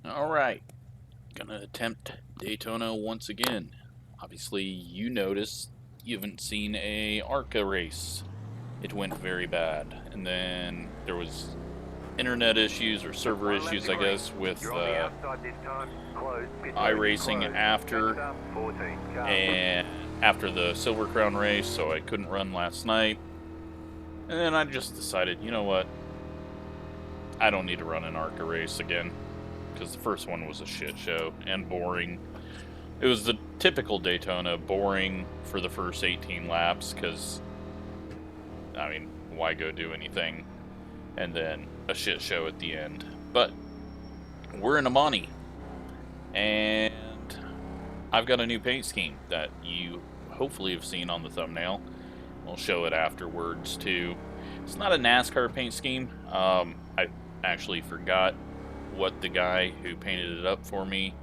Alright, gonna attempt Daytona once again. Obviously, you noticed you haven't seen a ARCA race. It went very bad. And then there was internet issues, or server issues, I guess, with iRacing after the Silver Crown race, so I couldn't run last night. And then I just decided, you know what? I don't need to run an ARCA race again, because the first one was a shit show and boring. It was the typical Daytona, boring for the first 18 laps, because, I mean, why go do anything? And then a shit show at the end. But we're in Amani, and I've got a new paint scheme that you hopefully have seen on the thumbnail. We'll show it afterwards too. It's not a NASCAR paint scheme. I actually forgot what the guy who painted it up for me,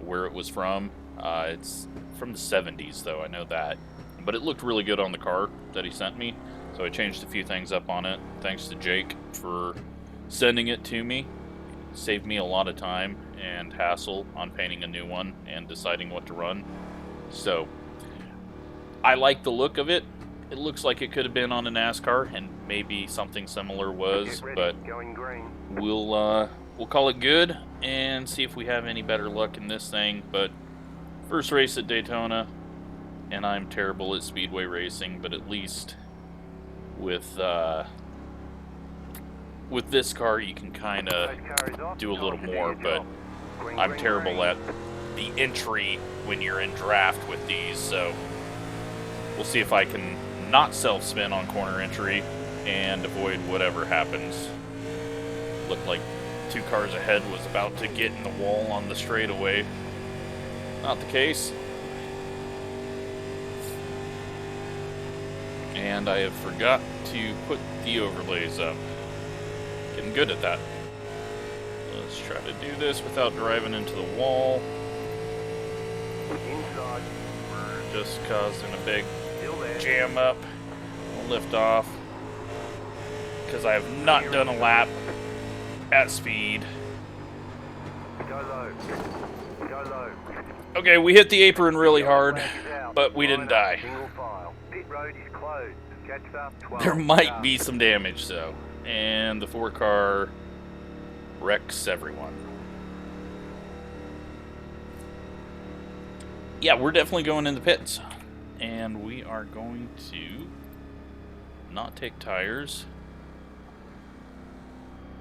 where it was from. It's from the 70s though, I know that. But it looked really good on the car that he sent me, so I changed a few things up on it. Thanks to Jake for sending it to me. It saved me a lot of time and hassle on painting a new one and deciding what to run. So, I like the look of it. It looks like it could have been on a NASCAR, and maybe something similar was, but we'll call it good and see if we have any better luck in this thing. But first race at Daytona, and I'm terrible at speedway racing, but at least with this car you can kind of do a little more. But I'm terrible at the entry when you're in draft with these, so we'll see if I can not self-spin on corner entry and avoid whatever happens. Looked like 2 cars ahead was about to get in the wall on the straightaway. Not the case. And I have forgot to put the overlays up. Getting good at that. Let's try to do this without driving into the wall. We're just causing a big jam up. We'll lift off, because I have not done a lap at speed. Okay, we hit the apron really hard, but we didn't die. There might be some damage though, and the 4-car wrecks everyone. Yeah, we're definitely going in the pits. And we are going to not take tires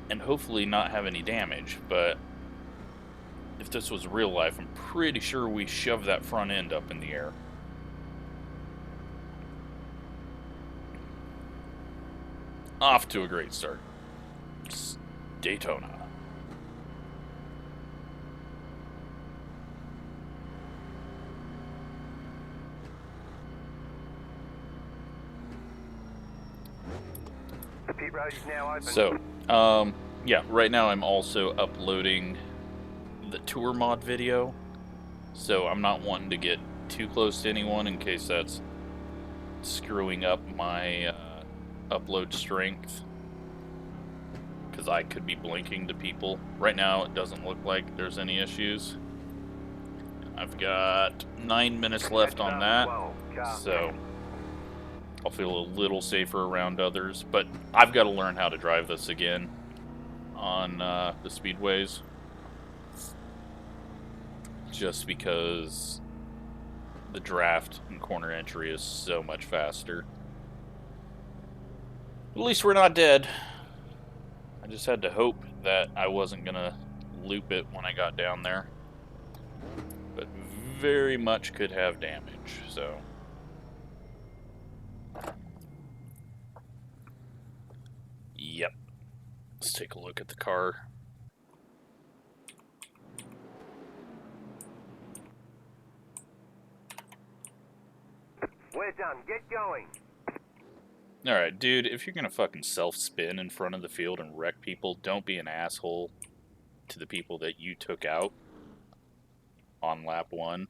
and hopefully not have any damage. But if this was real life, I'm pretty sure we shoved that front end up in the air. Off to a great start. It's Daytona. So, yeah, right now I'm also uploading the tour mod video, so I'm not wanting to get too close to anyone in case that's screwing up my upload strength, because I could be blinking to people. Right now it doesn't look like there's any issues. I've got 9 minutes left on that, so I'll feel a little safer around others, but I've got to learn how to drive this again on the speedways, just because the draft and corner entry is so much faster. At least we're not dead. I just had to hope that I wasn't gonna loop it when I got down there, but very much could have damage, so. Yep. Let's take a look at the car. We're done. Get going. Alright, dude, if you're gonna fucking self-spin in front of the field and wreck people, don't be an asshole to the people that you took out on lap 1.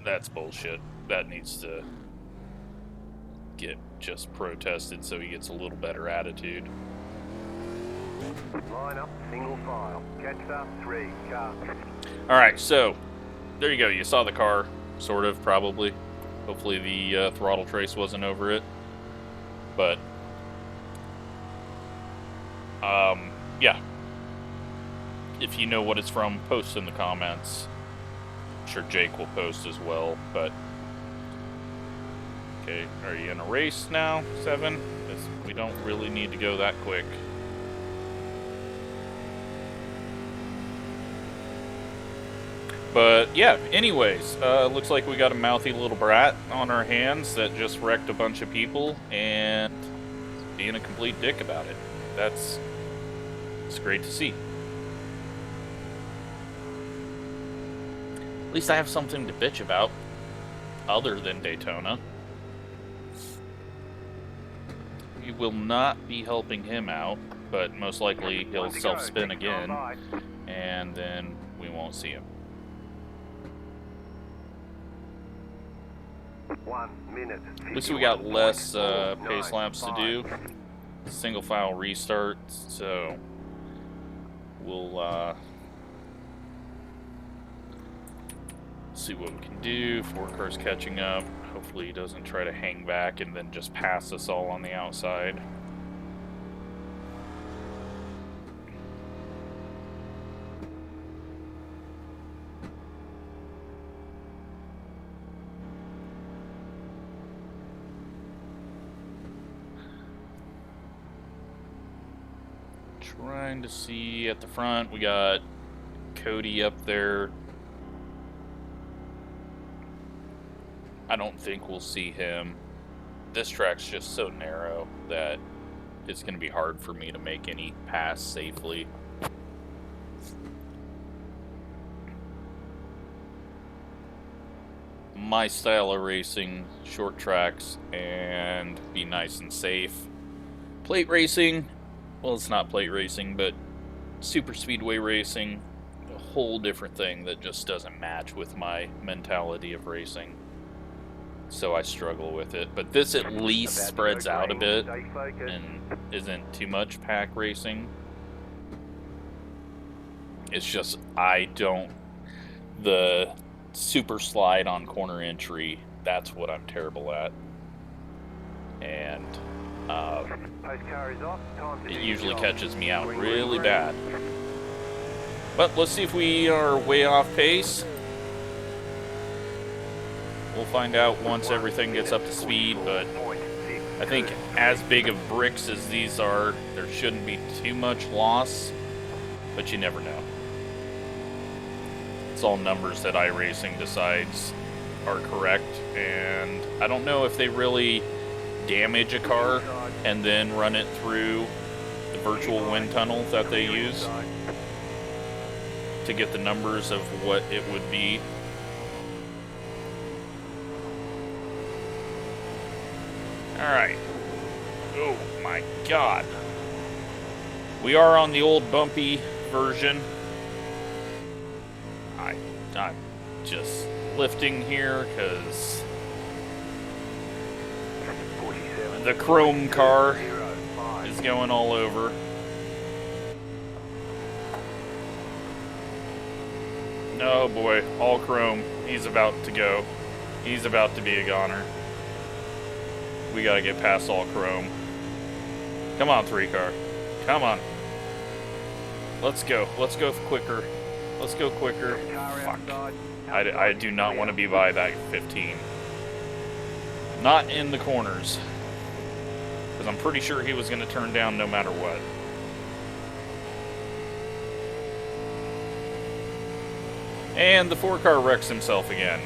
That's bullshit. That needs to get just protested so he gets a little better attitude. Line up, single file. Catch up, 3 car. Alright, so there you go. You saw the car, sort of, probably. Hopefully the throttle trace wasn't over it. But, yeah. If you know what it's from, post in the comments. I'm sure Jake will post as well, but... Okay, are you in a race now, 7? We don't really need to go that quick. But, yeah, anyways, looks like we got a mouthy little brat on our hands that just wrecked a bunch of people, and being a complete dick about it. It's great to see. At least I have something to bitch about, other than Daytona. We will not be helping him out, but most likely he'll self-spin again, and then we won't see him. 1 minute. At least we got less pace laps to do. Single file restart, so we'll see what we can do. 4 cars catching up. Hopefully he doesn't try to hang back and then just pass us all on the outside. Trying to see at the front, we got Cody up there. I don't think we'll see him. This track's just so narrow that it's going to be hard for me to make any pass safely. My style of racing, short tracks, and be nice and safe. Plate racing, well, it's not plate racing, but super speedway racing, a whole different thing that just doesn't match with my mentality of racing. So I struggle with it. But this at least spreads out a bit and isn't too much pack racing. It's just the super slide on corner entry, that's what I'm terrible at. And it usually catches me out really bad. But let's see if we are way off pace. We'll find out once everything gets up to speed, but I think as big of bricks as these are, there shouldn't be too much loss, but you never know. It's all numbers that iRacing decides are correct, and I don't know if they really damage a car and then run it through the virtual wind tunnel that they use to get the numbers of what it would be. Alright. Oh my god. We are on the old bumpy version. I'm just lifting here because the chrome car is going all over. Oh boy, all chrome. He's about to go. He's about to be a goner. We gotta get past all chrome. Come on, 3 car. Come on. Let's go. Let's go quicker. Let's go quicker. Fuck. I do not want to be by that 15. Not in the corners. Because I'm pretty sure he was going to turn down no matter what. And the 4 car wrecks himself again.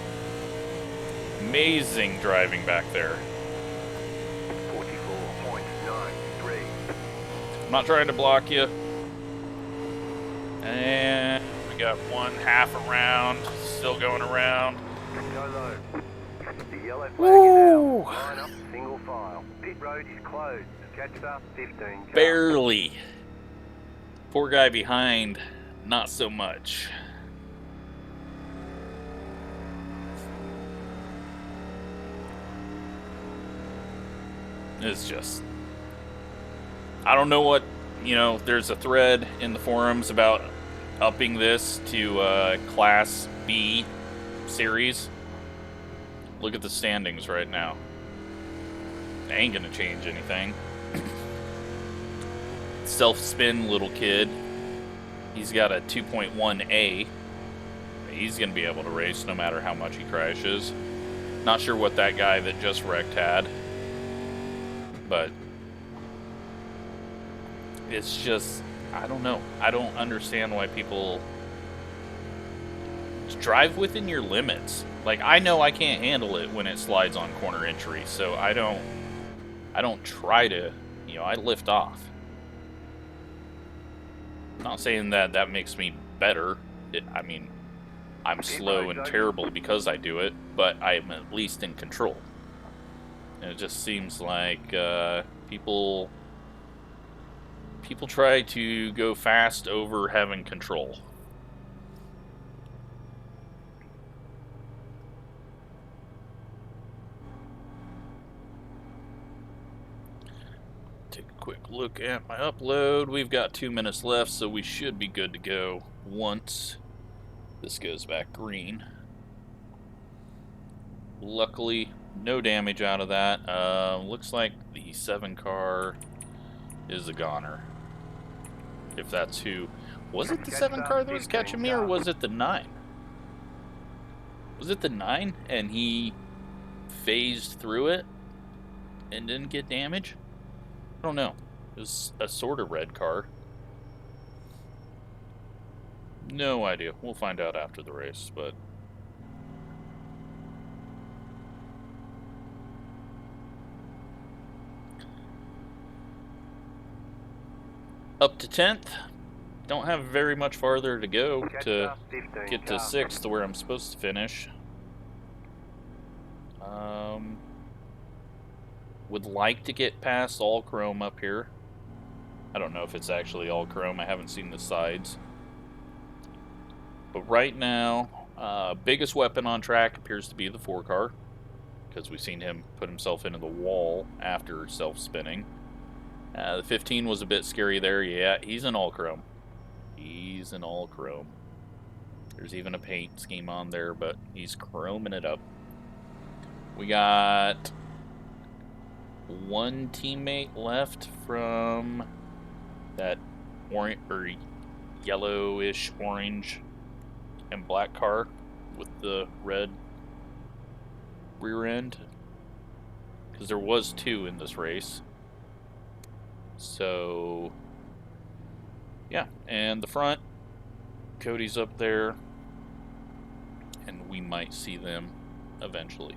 Amazing driving back there. 44.93. I'm not trying to block you. And we got 1/2 around. Still going around. Go low. The yellow flag Woo! is out. Line up, single file. Pit road is closed. Catch up, 15 car. Barely. Poor guy behind, not so much. It's just, I don't know what you know, there's a thread in the forums about upping this to Class B series. Look at the standings right now. It ain't gonna change anything. Self-spin little kid. He's got a 2.1A. He's gonna be able to race no matter how much he crashes. Not sure what that guy that just wrecked had. But it's just, I don't know. I don't understand why people drive within your limits. Like, I know I can't handle it when it slides on corner entry, so I don't try to, you know, I lift off. I'm not saying that that makes me better. I mean, I'm slow and terrible because I do it, but I'm at least in control. And it just seems like people try to go fast over having control. Take a quick look at my upload. We've got 2 minutes left, so we should be good to go once this goes back green. Luckily, no damage out of that. Looks like the 7 car is a goner. If that's who... Was it the 7 car that was catching me, or was it the 9? Was it the 9, and he phased through it and didn't get damage? I don't know. It was a sort of red car. No idea. We'll find out after the race, but... Up to 10th. Don't have very much farther to go to get to 6th to where I'm supposed to finish. Would like to get past all chrome up here. I don't know if it's actually all chrome. I haven't seen the sides. But right now, biggest weapon on track appears to be the 4 car, because we've seen him put himself into the wall after self-spinning. The 15 was a bit scary there. Yeah, he's in all chrome. He's in all chrome. There's even a paint scheme on there, but he's chroming it up. We got 1 teammate left from that orange or yellowish orange and black car with the red rear end, because there was 2 in this race. So yeah, and the front, Cody's up there, and we might see them eventually.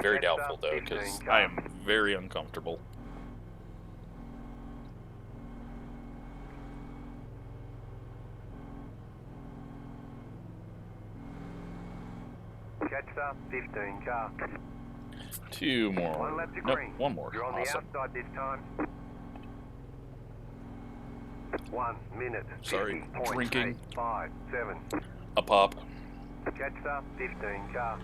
Very doubtful though, because I am very uncomfortable. Catch up, 15 car. 2 more. 1 left to Nope, green. 1 more. You're on Awesome. the outside this time. 1 minute. Sorry, drinking. 5, 7. A pop. Catch up, 15 car.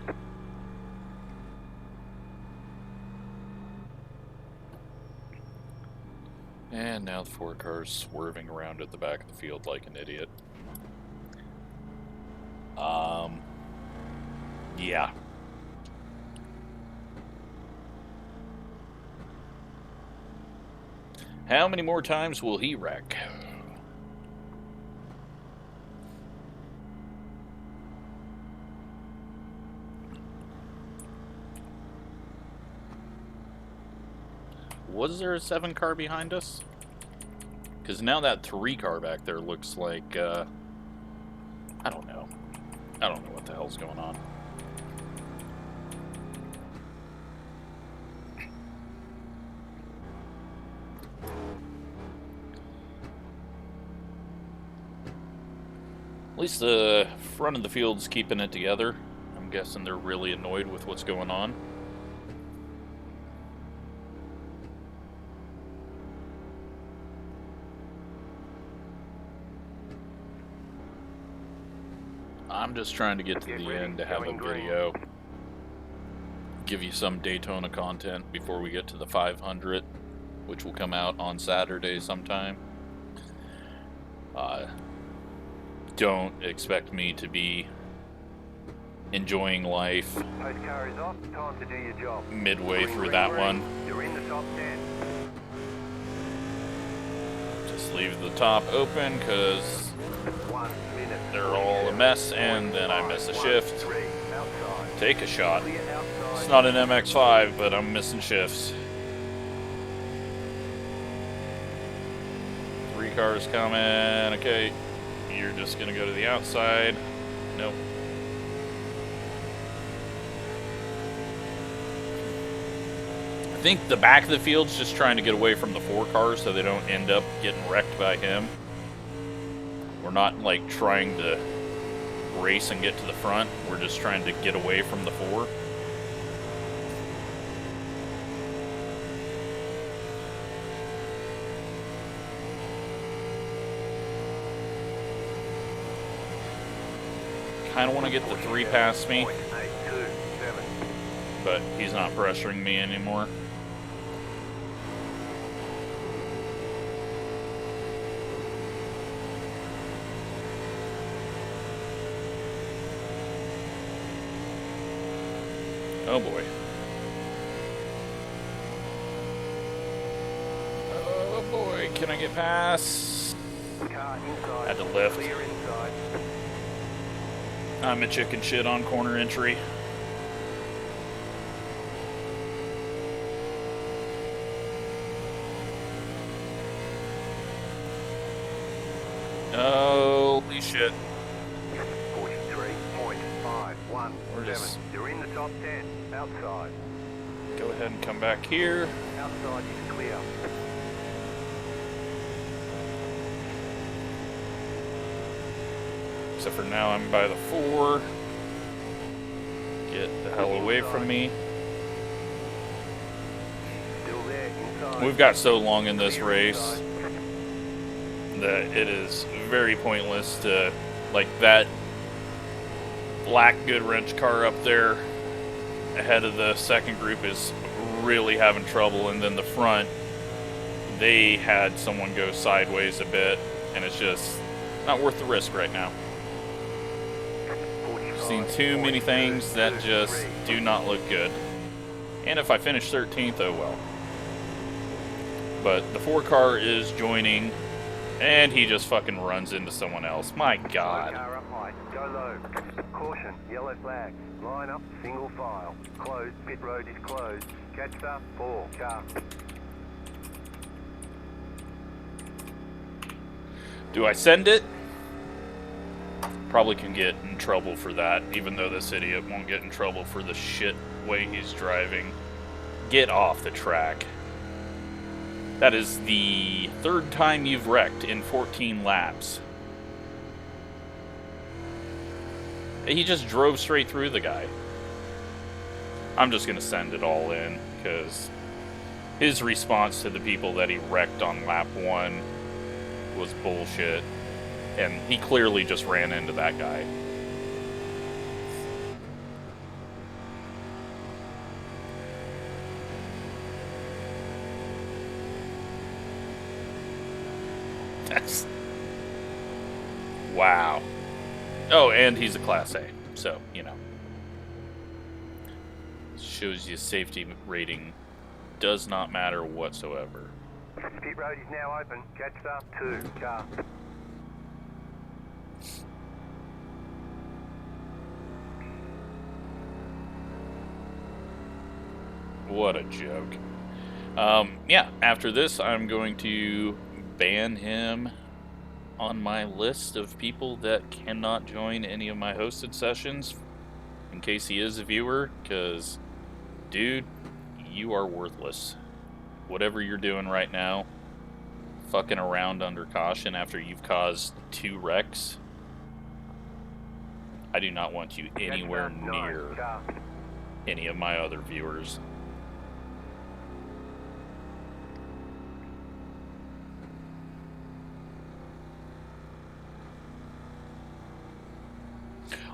And now the 4 car's swerving around at the back of the field like an idiot. Yeah. How many more times will he wreck? Was there a 7 car behind us? Because now that 3 car back there looks like, I don't know. I don't know what the hell's going on. At least the front of the field's keeping it together. I'm guessing they're really annoyed with what's going on. I'm just trying to get to the end to have a video. Give you some Daytona content before we get to the 500, which will come out on Saturday sometime. Don't expect me to be enjoying life Post car is off. Time to do your job. midway through that one. You're in the top 10. Just leave the top open because 1 minute. they're all a mess, and then I miss a shift. 3 outside. Take a shot. Clear outside. It's not an MX-5, but I'm missing shifts. 3 cars coming. Okay, you're just gonna go to the outside. Nope. I think the back of the field's just trying to get away from the 4 cars so they don't end up getting wrecked by him. We're not like trying to race and get to the front. We're just trying to get away from the 4. Kind of want to get the 3 past me, 827. but he's not pressuring me anymore. Oh boy. Oh boy, can I get past? Car inside. Had to lift. Clear inside. I'm a chicken shit on corner entry. Holy shit. 43.517. We're just- You're in the top 10. Outside. Go ahead and come back here. Outside is clear. Except for now I'm by the 4. Get the hell away from me. Still there inside. We've got so long in this race that it is very pointless to, like, that black good wrench car up there ahead of the second group is really having trouble, and then the front, they had someone go sideways a bit, and it's just not worth the risk right now. I've seen too many things that just do not look good. And if I finish 13th, oh well. But the 4 car is joining, and he just fucking runs into someone else. My God. Car up high. Go low. Caution. Yellow flag. Line up. Single file. Closed. Pit road is closed. Catch the 4 car. Do I send it? Probably can get in trouble for that, even though this idiot won't get in trouble for the shit way he's driving. Get off the track. That is the 3rd time you've wrecked in 14 laps. He just drove straight through the guy. I'm just going to send it all in, because his response to the people that he wrecked on lap 1 was bullshit. And he clearly just ran into that guy. That's... Wow. Oh, and he's a Class A, so, you know. Shows you safety rating does not matter whatsoever. Pit road is now open. Catch the 2 car. What a joke. Yeah, after this, I'm going to ban him on my list of people that cannot join any of my hosted sessions, in case he is a viewer, because, dude, you are worthless. Whatever you're doing right now, fucking around under caution after you've caused 2 wrecks, I do not want you anywhere near any of my other viewers.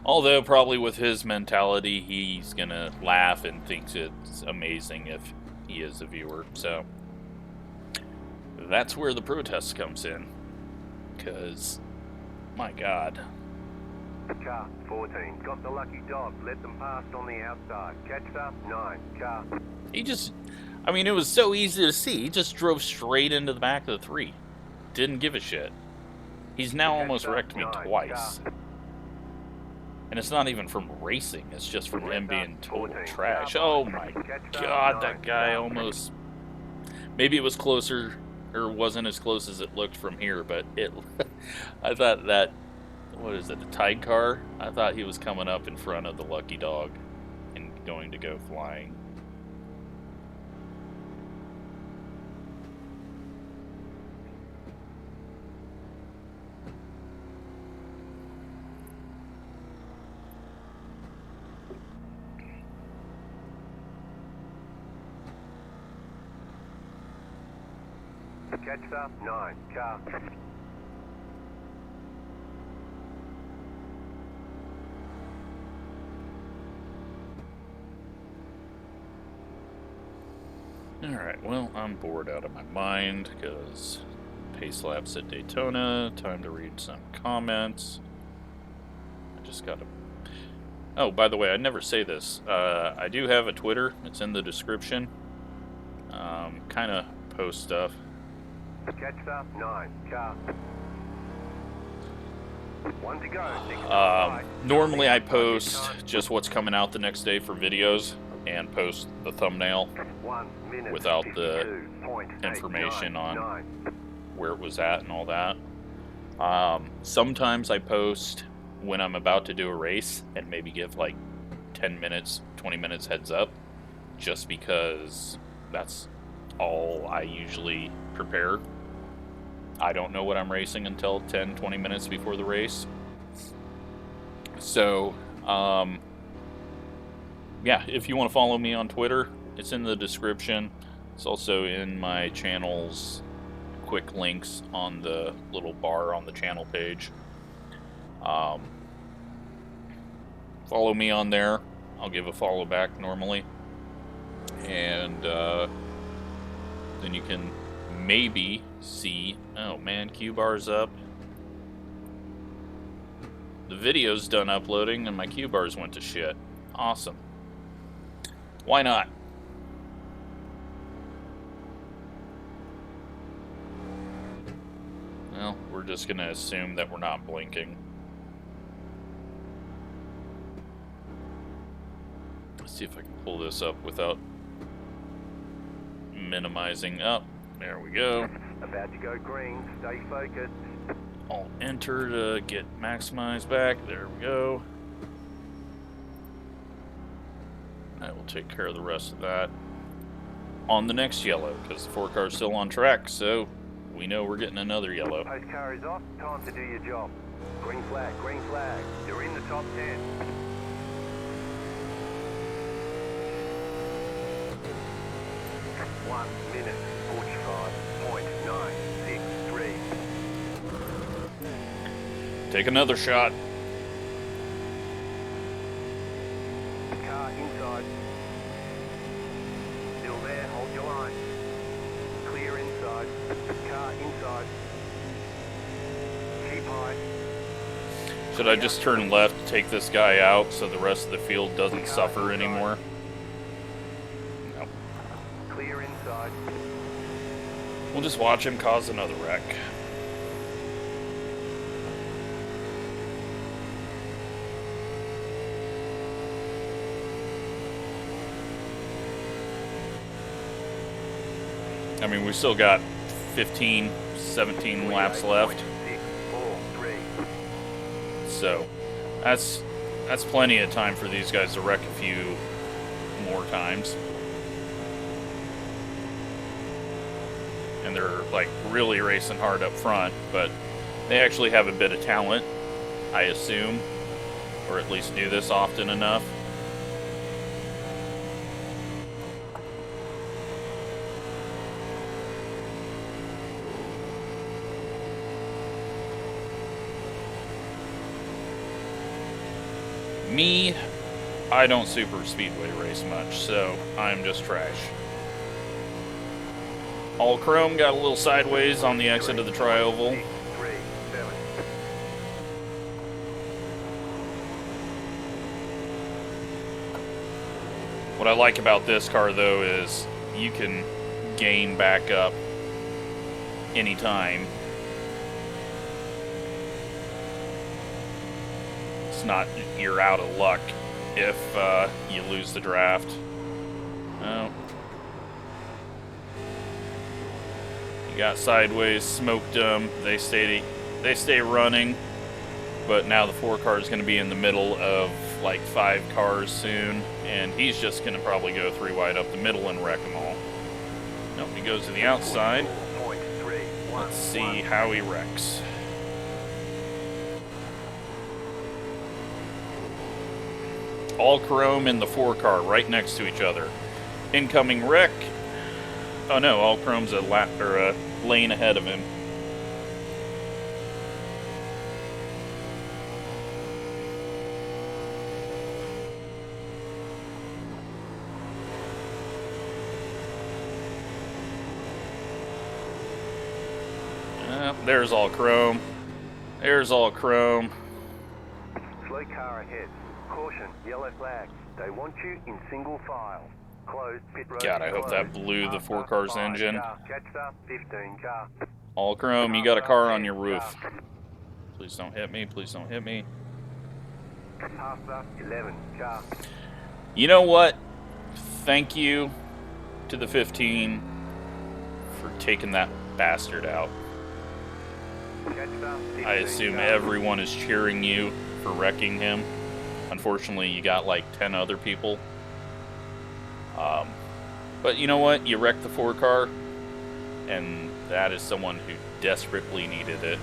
Although, probably with his mentality, he's gonna laugh and thinks it's amazing if he is a viewer. So, that's where the protest comes in. because, my God. Car 14, got the lucky dog, let them past on the outside. Catch up 9, car. He just, I mean, it was so easy to see. He just drove straight into the back of the 3. Didn't give a shit. He's now almost wrecked me twice. And it's not even from racing, it's just from him being total trash. Oh my God, that guy almost... Maybe it was closer, or wasn't as close as it looked from here, but it... I thought that... What is it, the Tide car? I thought he was coming up in front of the lucky dog and going to go flying. Catch up 9, car. Alright, well, I'm bored out of my mind because pace laps at Daytona. Time to read some comments. I just gotta... Oh, by the way, I never say this. I do have a Twitter. It's in the description. Kind of post stuff. Catch up 9, car. 1 to go. Normally I post just what's coming out the next day for videos and post the thumbnail without the information on where it was at and all that. Sometimes I post when I'm about to do a race and maybe give like 10 minutes, 20 minutes heads up, just because that's all I usually prepare. I don't know what I'm racing until 10, 20 minutes before the race. So, yeah, if you want to follow me on Twitter, it's in the description. It's also in my channel's quick links on the little bar on the channel page. Follow me on there. I'll give a follow back normally. And then you can maybe see... Oh man, Q bar's up. The video's done uploading and my Q bars went to shit. Awesome. Why not? Well, we're just gonna assume that we're not blinking. Let's see if I can pull this up without minimizing up. There we go. About to go green, stay focused. I'll enter to get maximized back. There we go. I will take care of the rest of that on the next yellow, because the 4 car's still on track, so we know we're getting another yellow. Post car is off, time to do your job. Green flag, you're in the top 10. One minute, 45.963. Take another shot. Car inside. Still there, hold your line. Clear inside. Car inside. Keep high. Should I just turn left, take this guy out so the rest of the field doesn't suffer anymore? No. Clear inside. We'll just watch him cause another wreck. I mean, we still got 15, 17 laps left. So, that's plenty of time for these guys to wreck a few more times. And they're, like, really racing hard up front, but they actually have a bit of talent, I assume, or at least do this often enough. Me, I don't super speedway race much, so I'm just trash. All chrome got a little sideways on the exit of the tri-oval. What I like about this car, though, is you can gain back up anytime. It's not you're out of luck if you lose the draft. Oh. You got sideways, smoked them. They stay running. But now the 4 car is going to be in the middle of like 5 cars soon, and he's just going to probably go 3 wide up the middle and wreck them all. Nope, he goes to the outside. Let's see how he wrecks. All chrome in the 4 car right next to each other. Incoming wreck. Oh no, all chrome's a lane ahead of him. There's all chrome. There's all chrome. Slow car ahead. Caution, yellow flag. They want you in single file. Closed, pit road. God, I hope that blew the 4 car's engine. Catch up, 15 car. All chrome, you got a car on your roof. Please don't hit me, please don't hit me. Half up, 11 car. You know what? Thank you to the 15 for taking that bastard out. I assume everyone is cheering you for wrecking him. Unfortunately, you got like 10 other people. But you know what? You wrecked the 4 car, and that is someone who desperately needed it.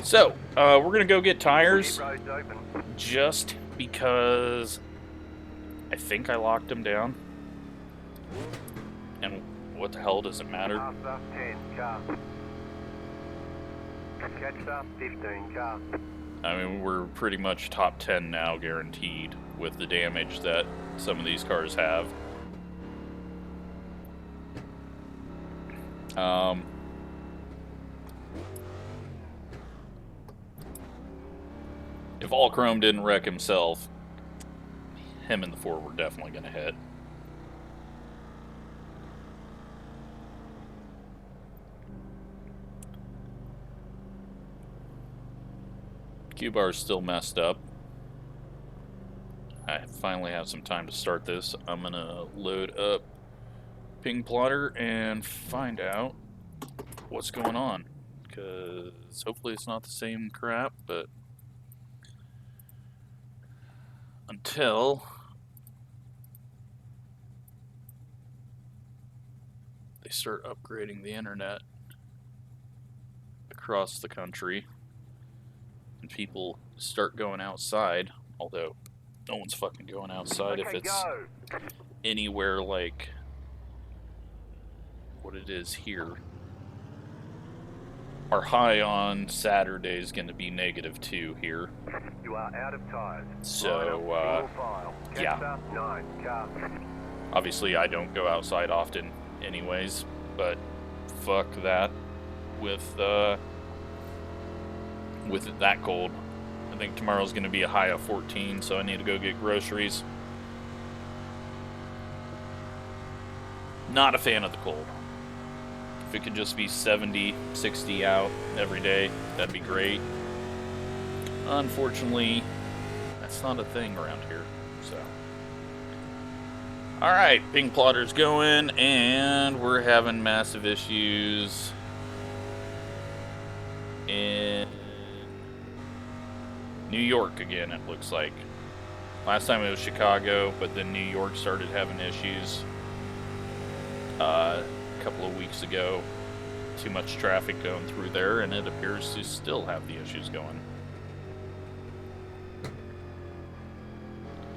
So, we're going to go get tires, just because I think I locked them down. And what the hell does it matter? After 10 car. Catch up, 15 car. I mean, we're pretty much top 10 now, guaranteed, with the damage that some of these cars have. If All Chrome didn't wreck himself, him and the 4 were definitely going to hit. Q-bar's still messed up. I finally have some time to start this. I'm gonna load up Ping Plotter and find out what's going on, because hopefully it's not the same crap, but until they start upgrading the internet across the country and people start going outside, although no one's fucking going outside if it's anywhere like what it is here. Our high on Saturday is going to be -2 here. You are out of tires. So, yeah. Obviously, I don't go outside often anyways, but fuck that with it that cold. I think tomorrow's going to be a high of 14, so I need to go get groceries. Not a fan of the cold. If it could just be 70, 60 out every day, that'd be great. Unfortunately, that's not a thing around here, so. Alright, Ping Plotter's going, and we're having massive issues in New York again, it looks like. Last time it was Chicago, but then New York started having issues a couple of weeks ago. Too much traffic going through there, and it appears to still have the issues going.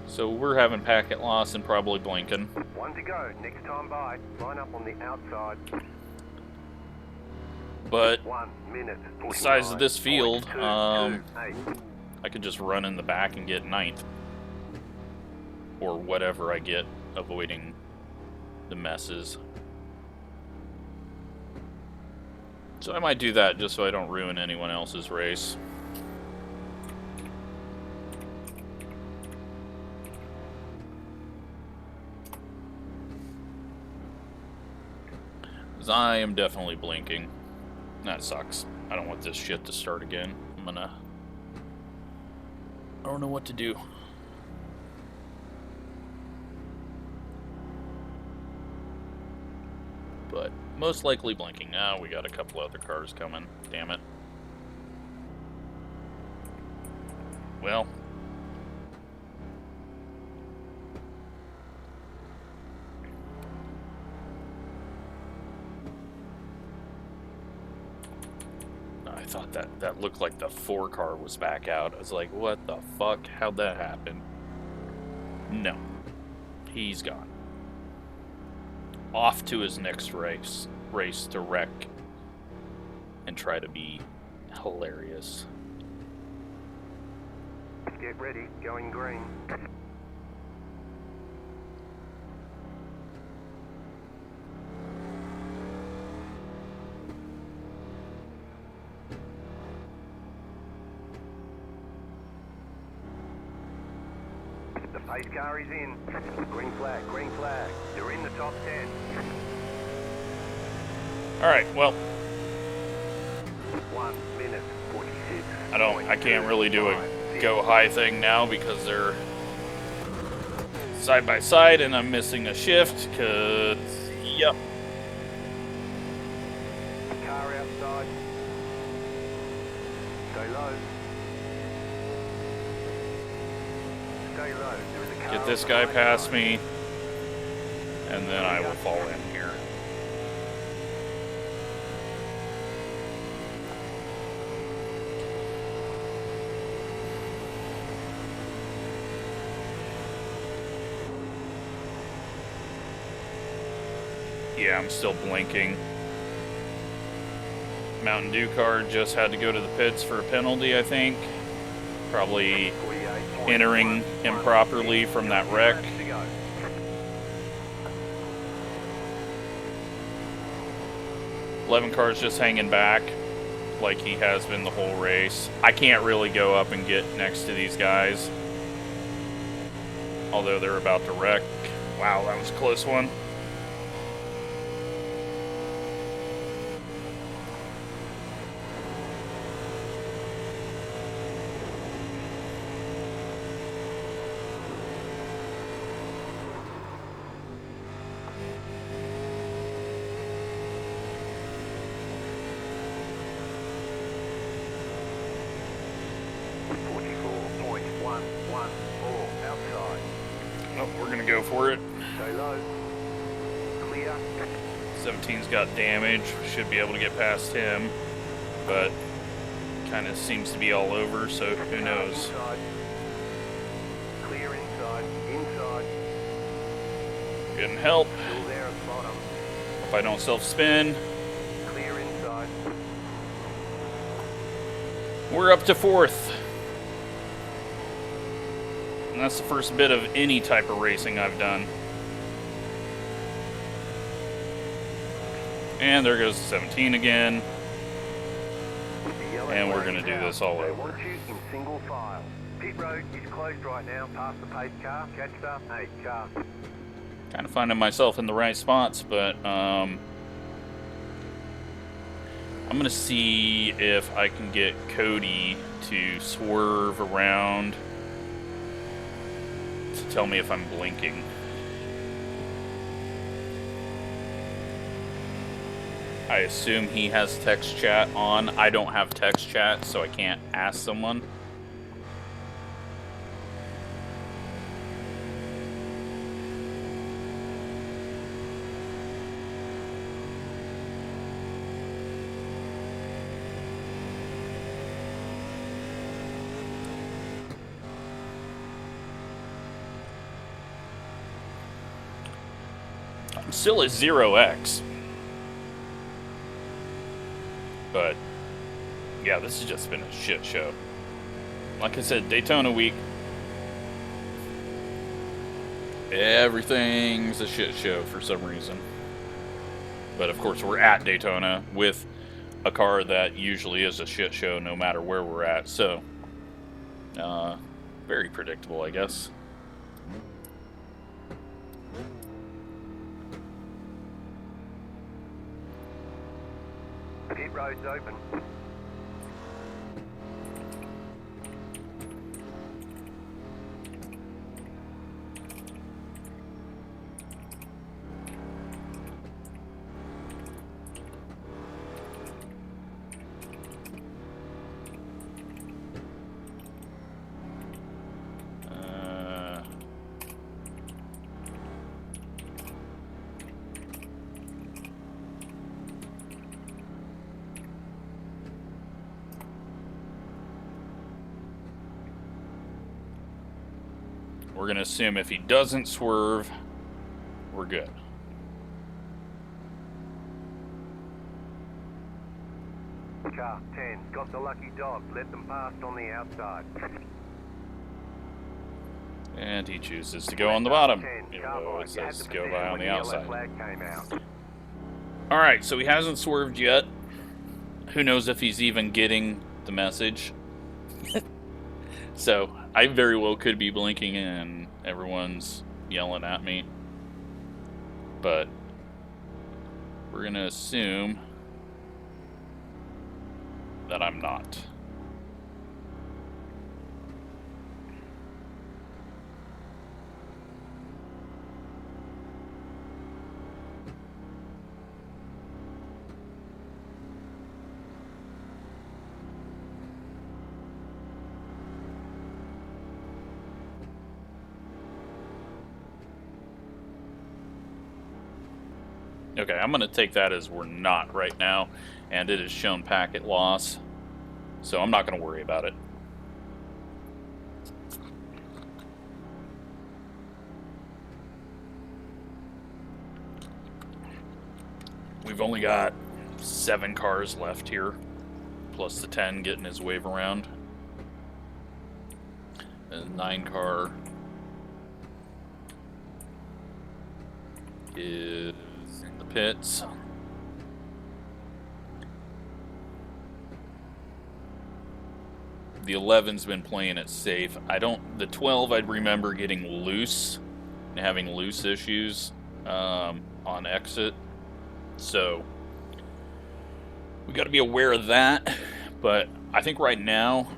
So we're having packet loss and probably blinking. 1 to go. Next time by, line up on the outside. But 1 minute. the size of this field, 2, I could just run in the back and get 9th. Or whatever I get, avoiding the messes. So I might do that just so I don't ruin anyone else's race. I am definitely blinking. That sucks. I don't want this shit to start again. I don't know what to do. But most likely blinking. Now we got a couple other cars coming. Damn it. Well. I thought that looked like the 4 car was back out. I was like, what the fuck? How'd that happen? No. He's gone. Off to his next race to wreck and try to be hilarious. Get ready, going green. The pace car is in. Green flag, green flag. You're in the top 10. Alright, well. 1 minute 46. I can't really do a go high thing now because they're side by side and I'm missing a shift because, yep. Car outside. Stay low. Stay low. There is a car Get this on guy the right past side. me and then I will fall in here. Yeah, I'm still blinking. Mountain Dew card just had to go to the pits for a penalty, I think. Probably entering improperly from that wreck. 11 car's just hanging back like he has been the whole race. I can't really go up and get next to these guys, although they're about to wreck. Wow, that was a close one. We're gonna go for it. Stay low. Clear. 17's got damage. Should be able to get past him, but kind of seems to be all over, so who knows. Inside. Clear inside. Inside. Getting help. Still there at the bottom. If I don't self-spin. Clear inside. We're up to 4th. And that's the first bit of any type of racing I've done. And there goes the 17 again. And we're going to do this all They over. want you in single file. Pit road is closed right now past the pace car. Catch up, 8 car. Kind of finding myself in the right spots, but I'm going to see if I can get Cody to swerve around to tell me if I'm blinking. I assume he has text chat on. I don't have text chat, so I can't ask someone. I'm still at 0x. But, yeah, this has just been a shit show. Like I said, Daytona week. Everything's a shit show for some reason. But, of course, we're at Daytona with a car that usually is a shit show no matter where we're at. So, very predictable, I guess. Pit road's open. We're going to assume if he doesn't swerve, we're good. Car 10, got the lucky dog. Let them pass on the outside. And he chooses to go on the bottom, 10, even car though by. it You had says the go position by on when the yellow outside. flag came out. Alright, so he hasn't swerved yet. Who knows if he's even getting the message. So, I very well could be blinking and everyone's yelling at me. But we're going to assume that I'm not. Okay, I'm going to take that as we're not right now, and it has shown packet loss, so I'm not going to worry about it. We've only got 7 cars left here, plus the 10 getting his wave around. And 9 car is in the pits. The 11's been playing it safe. The 12 I'd remember getting loose and having loose issues on exit. So we got to be aware of that. But I think right now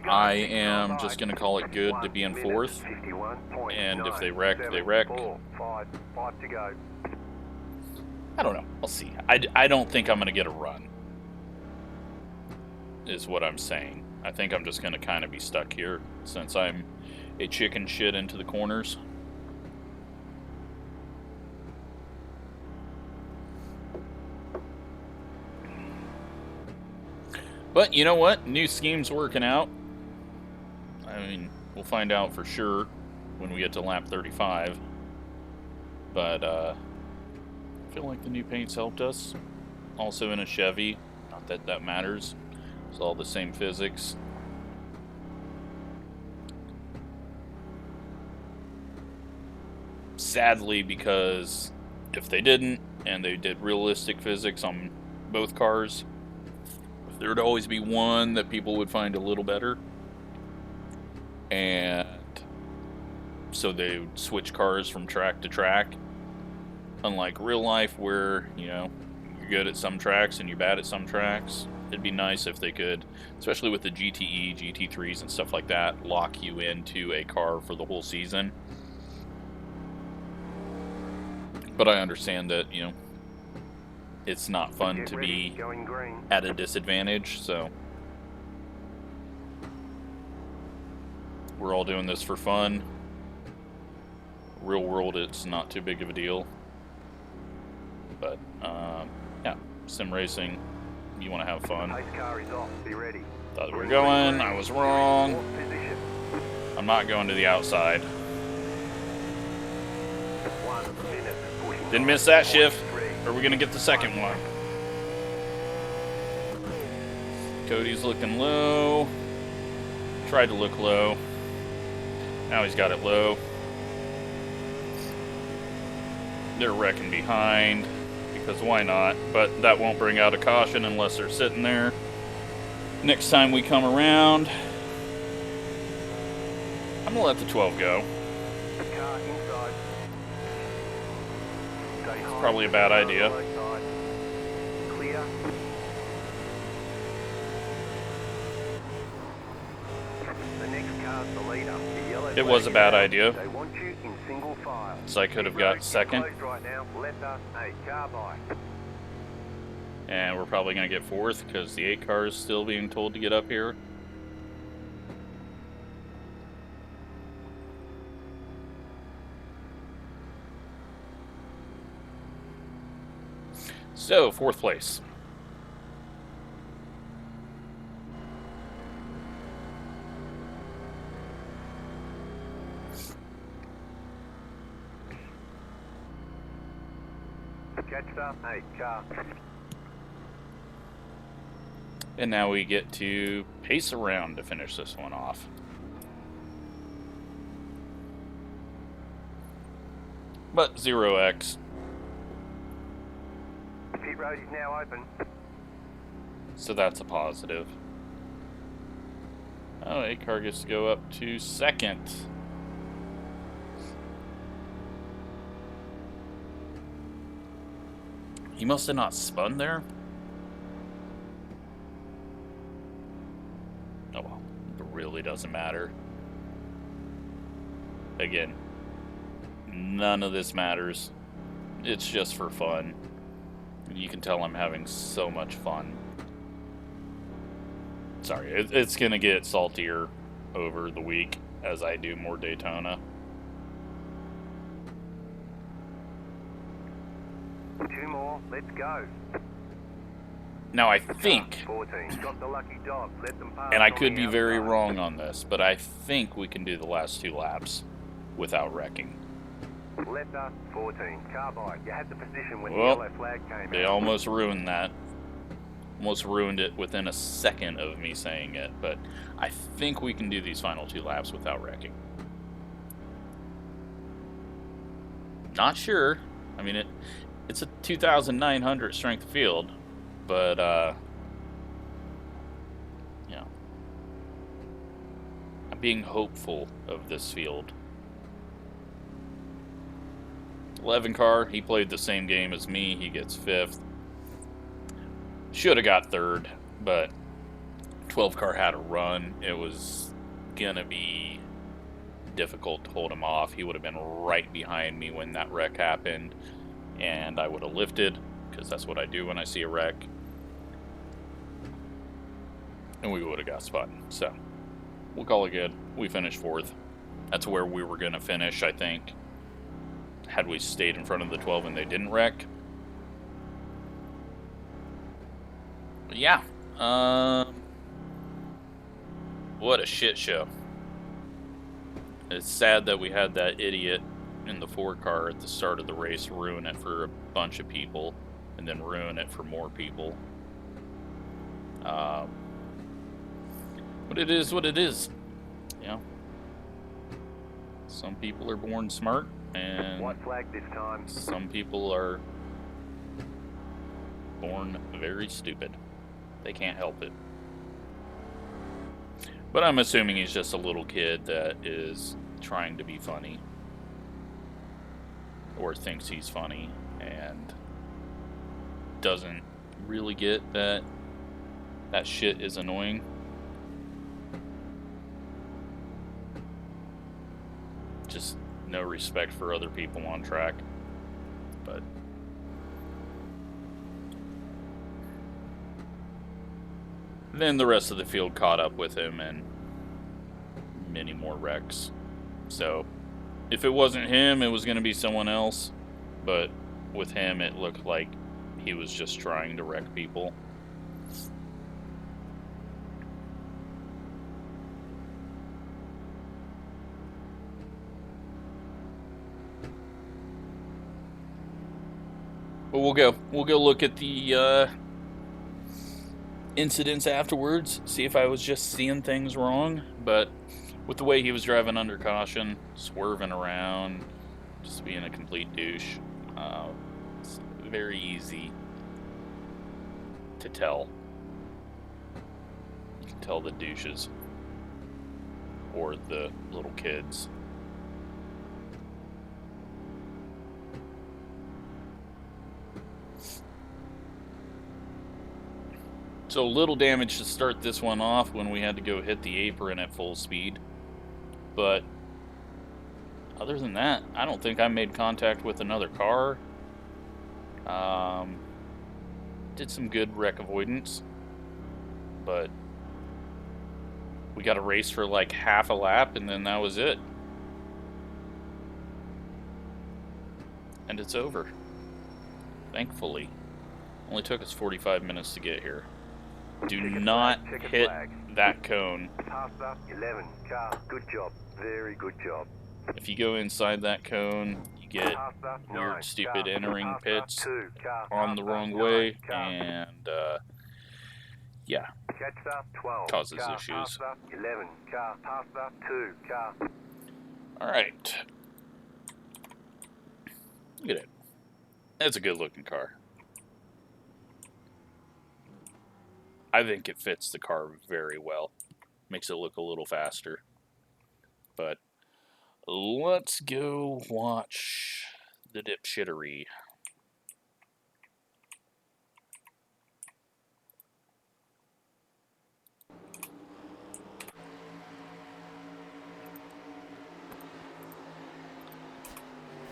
I am just going to call it good to be in 4th. And if they wreck, they wreck. 5 to go. I don't know. I'll see. I don't think I'm going to get a run, is what I'm saying. I think I'm just going to kind of be stuck here since I'm a chicken shit into the corners. But you know what? New scheme's working out. I mean, we'll find out for sure when we get to lap 35. But I feel like the new paint's helped us. Also in a Chevy. Not that that matters. It's all the same physics. Sadly, because if they didn't, and they did realistic physics on both cars, there would always be one that people would find a little better. And so they would switch cars from track to track. Unlike real life where, you know, you're good at some tracks and you're bad at some tracks. It'd be nice if they could, especially with the GTE, GT3s and stuff like that, lock you into a car for the whole season. But I understand that, you know, it's not fun to be at a disadvantage, so we're all doing this for fun. Real world, it's not too big of a deal. But, yeah, sim racing, you want to have fun. Thought we were going, I was wrong. I'm not going to the outside. Didn't miss that shift. Are we going to get the second one? Cody's looking low. Tried to look low. Now he's got it low. They're wrecking behind, because why not? But that won't bring out a caution unless they're sitting there. Next time we come around, I'm going to let the 12 go. It's probably a bad idea. clear. The next car's the leader. The yellow It was a flag bad is out. idea. They want you in single file. So I could have Pit got road is second. closed right now. Letter 8, car by. And we're probably going to get fourth because the 8 car is still being told to get up here. So, fourth place. Catch up, 8, car. And now we get to pace around to finish this one off. But 0x. Pit road is now open. So that's a positive. Oh, 8 car gets to go up to second. He must have not spun there. Oh well, it really doesn't matter. Again, none of this matters. It's just for fun. You can tell I'm having so much fun. Sorry, it's gonna get saltier over the week as I do more Daytona. 2 more, let's go. Now I think, 14, got the lucky dog, let them pass. and I on could the be very outside. wrong on this, but I think we can do the last 2 laps without wrecking. Letter 14, car by. You had the position when Well, the yellow flag came They out. almost ruined that. Almost ruined it within a second of me saying it, but I think we can do these final 2 laps without wrecking. Not sure. I mean, it's a 2,900 strength field, but, you know, I'm being hopeful of this field. 11 car, he played the same game as me. He gets 5th. Should have got 3rd, but 12 car had a run. It was gonna be difficult to hold him off. He would have been right behind me when that wreck happened, and I would have lifted, because that's what I do when I see a wreck. And we would have got spun. So, we'll call it good. We finished 4th. That's where we were gonna finish, I think, had we stayed in front of the 12 and they didn't wreck. But yeah, what a shit show. It's sad that we had that idiot in the 4 car at the start of the race ruin it for a bunch of people, and then ruin it for more people. But it is what it is, you know. Some people are born smart, and White flag this time. some people are born very stupid. They can't help it. But I'm assuming he's just a little kid that is trying to be funny. Or thinks he's funny and doesn't really get that that shit is annoying. Just no respect for other people on track. But then the rest of the field caught up with him and many more wrecks. So if it wasn't him, it was going to be someone else. But with him, it looked like he was just trying to wreck people. But we'll go look at the incidents afterwards, see if I was just seeing things wrong. But with the way he was driving under caution, swerving around, just being a complete douche, it's very easy to tell. You can tell the douches or the little kids. So a little damage to start this one off when we had to go hit the apron at full speed. But other than that, I don't think I made contact with another car. Did some good wreck avoidance. But we got a race for like half a lap, and then that was it. And it's over. Thankfully. Only took us 45 minutes to get here. Do not hit that cone. Pasta, 11, car, good job, very good job. If you go inside that cone, you get weird, stupid entering pits on the wrong way, and yeah, causes issues. 11, car, pasta, 2, car. Alright. Look at it. That's a good looking car. I think it fits the car very well. Makes it look a little faster. But let's go watch the dipshittery.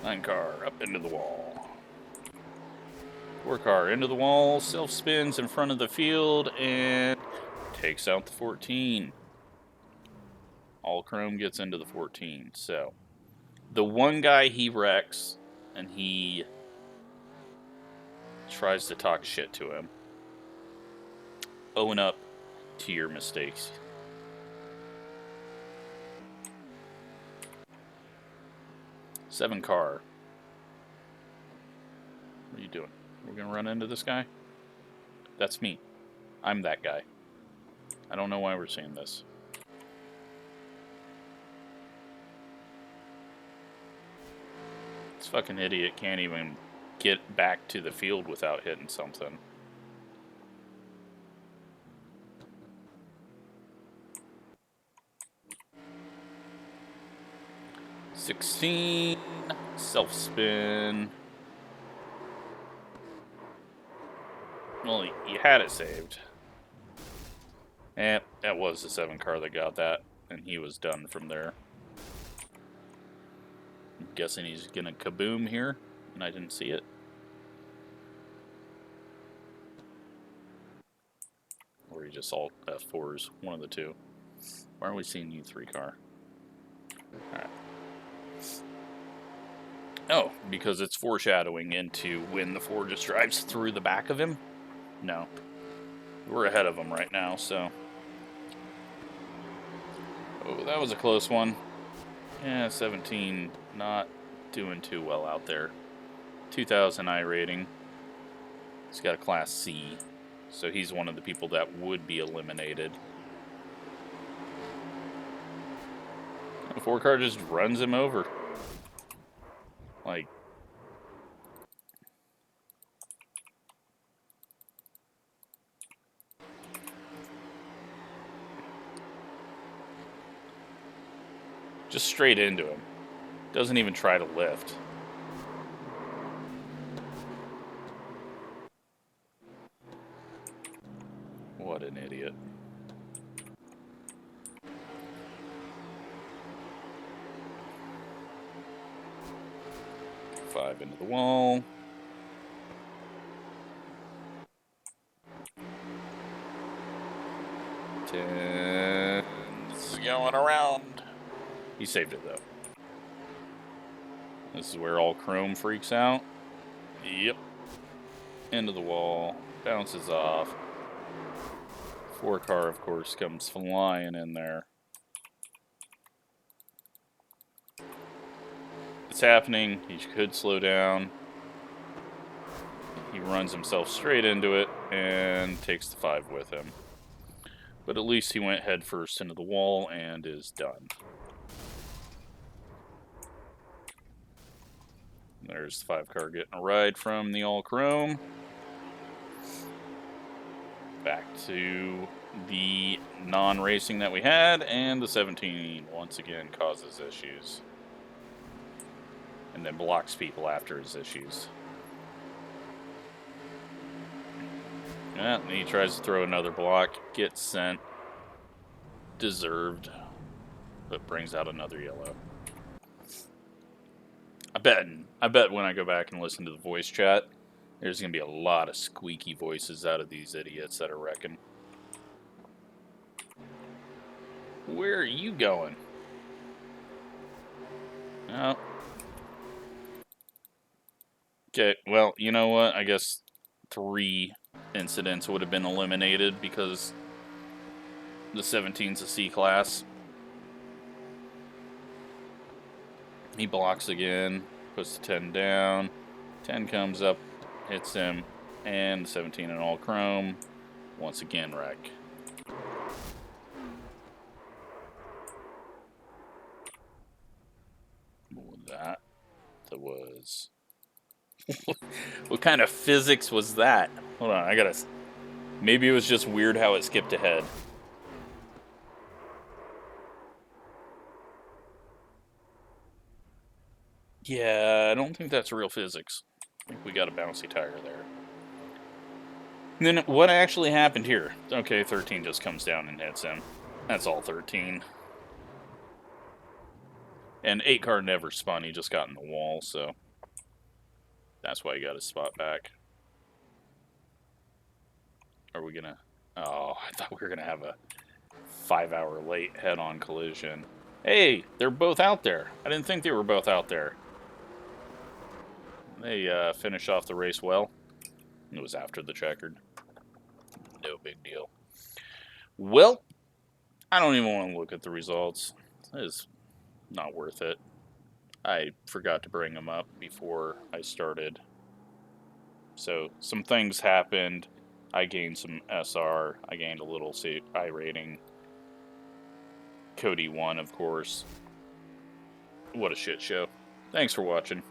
Nine car up into the wall. 4 car into the wall, self spins in front of the field and takes out the 14. All chrome gets into the 14. So the one guy he wrecks and he tries to talk shit to him. Own up to your mistakes. Seven car. What are you doing? We're gonna run into this guy? That's me. I'm that guy. I don't know why we're seeing this. This fucking idiot can't even get back to the field without hitting something. $16 self spin. Well, you had it saved. And that was the 7 car that got that, and he was done from there. I'm guessing he's gonna kaboom here, and I didn't see it. Or he just alt F4s, one of the two. Why are we seeing you 3 car? Alright. Oh, because it's foreshadowing into when the 4 just drives through the back of him? No. We're ahead of him right now, so. Oh, that was a close one. Yeah, 17, not doing too well out there. 2000 I rating. He's got a Class C, so he's one of the people that would be eliminated. The 4 car just runs him over. Like, just straight into him. Doesn't even try to lift. What an idiot. Five into the wall. Ten's going around. He saved it, though. This is where all chrome freaks out. Yep. Into the wall. Bounces off. 4 car, of course, comes flying in there. It's happening. He could slow down. He runs himself straight into it and takes the 5 with him. But at least he went head first into the wall and is done. There's the 5 car getting a ride from the all chrome. Back to the non-racing that we had, and the 17 once again causes issues. And then blocks people after his issues. Yeah, and he tries to throw another block, gets sent. Deserved, but brings out another yellow. I bet when I go back and listen to the voice chat, there's going to be a lot of squeaky voices out of these idiots that are wrecking. Where are you going? Oh. Okay, well, you know what? I guess 3 incidents would have been eliminated because the 17's a C class. He blocks again, puts the 10 down. 10 comes up, hits him, and 17 in all chrome. Once again, wreck. What was that? That was... What kind of physics was that? Hold on, I gotta... Maybe it was just weird how it skipped ahead. Yeah, I don't think that's real physics. I think we got a bouncy tire there. And then what actually happened here? Okay, 13 just comes down and hits him. That's all 13. And 8 car never spun, he just got in the wall, so that's why he got his spot back. Are we gonna... Oh, I thought we were gonna have a 5-hour late head-on collision. Hey, they're both out there. I didn't think they were both out there. They finished off the race well. It was after the checkered. No big deal. Well, I don't even want to look at the results. It's not worth it. I forgot to bring them up before I started. So, some things happened. I gained some SR. I gained a little iRating. Cody won, of course. What a shit show. Thanks for watching.